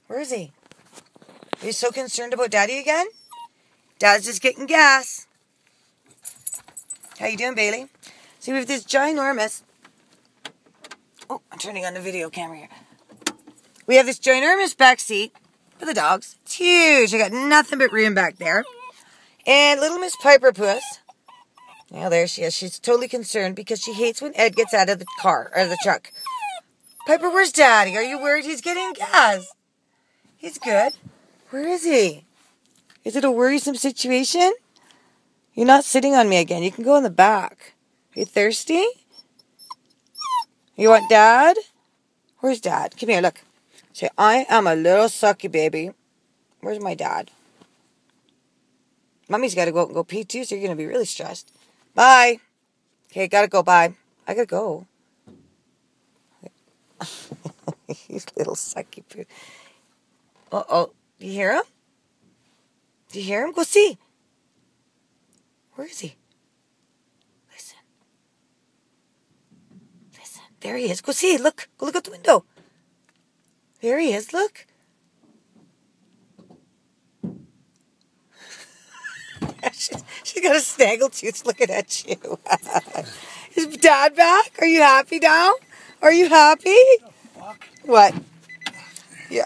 Where is he? Are you so concerned about Daddy again? Dad's just getting gas. How you doing, Bailey? See, we have this ginormous... Oh, I'm turning on the video camera here. We have this ginormous back seat for the dogs. It's huge. I got nothing but room back there. And little Miss Piper Puss. Now there she is. She's totally concerned because she hates when Ed gets out of the car, or the truck. Piper, where's Daddy? Are you worried he's getting gas? He's good. Where is he? Is it a worrisome situation? You're not sitting on me again. You can go in the back. Are you thirsty? You want Dad? Where's Dad? Come here, look. Say, I am a little sucky baby. Where's my dad? Mommy's got to go out and go pee too, so you're going to be really stressed. Bye. Okay, gotta go. Bye. I gotta go. You little sucky poo. Uh-oh. Do you hear him? Do you hear him? Go see. Where is he? Listen. Listen. There he is. Go see. Look. Go look out the window. There he is. Look. She's got a snaggletooth looking at you. Is Dad back? Are you happy now? Are you happy? What? Yeah.